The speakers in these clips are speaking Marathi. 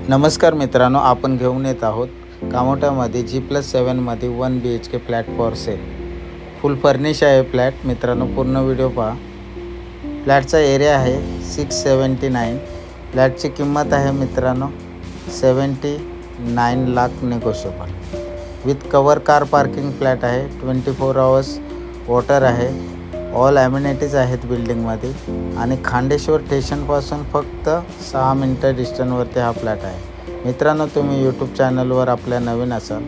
नमस्कार मित्रांनो, आपण घेऊन येत आहोत कामोठ्यामध्ये G+7 मध्ये 1 BHK flat for sale. Full furnish आहे फ्लॅट. मित्रांनो पूर्ण व्हिडिओ पहा. फ्लॅटचा एरिया आहे 679. फ्लॅटची किंमत आहे मित्रांनो 79 lakh negotiable. With cover car parking flat आहे. 24 आवर्स वॉटर आहे. ऑल ॲम्युनिटीज आहेत बिल्डिंगमध्ये आणि खांडेश्वर स्टेशनपासून फक्त 6 मिनटं डिस्टन्सवरती हा फ्लॅट आहे. मित्रांनो, तुम्ही यूट्यूब चॅनलवर आपल्या नवीन असाल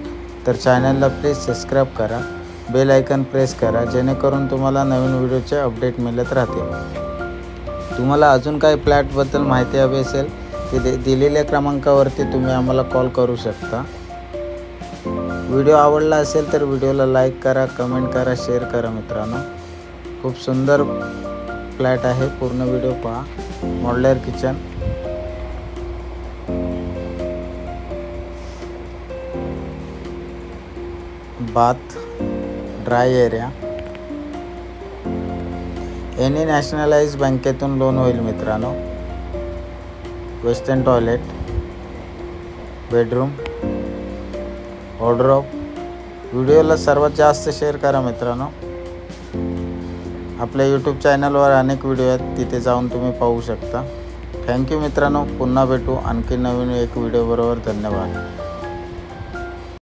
तर चॅनलला प्लीज सबस्क्राईब करा, बेल आयकन प्रेस करा, जेणेकरून तुम्हाला नवीन व्हिडिओचे अपडेट मिळत राहतील. तुम्हाला अजून काही फ्लॅटबद्दल माहिती हवी असेल की दिलेल्या क्रमांकावरती तुम्ही आम्हाला कॉल करू शकता. व्हिडिओ आवडला असेल तर व्हिडिओला लाईक करा, कमेंट करा, शेअर करा. मित्रांनो खूप सुंदर फ्लॅट आहे. पूर्ण व्हिडिओ पहा. Modular kitchen, bath, dry area, any nationalise बँकेतून लोन होईल. मित्रांनो वेस्टर्न टॉयलेट, बेडरूम, वॉर्डरोब. व्हिडिओला सर्वात जास्त शेअर करा. मित्रांनो आपल्या यूट्यूब चॅनलवर अनेक व्हिडिओ आहेत, तिथे जाऊन तुम्ही पाहू शकता. थँक्यू मित्रांनो. पुन्हा भेटू आणखी नवीन एक व्हिडिओ बरोबर. धन्यवाद.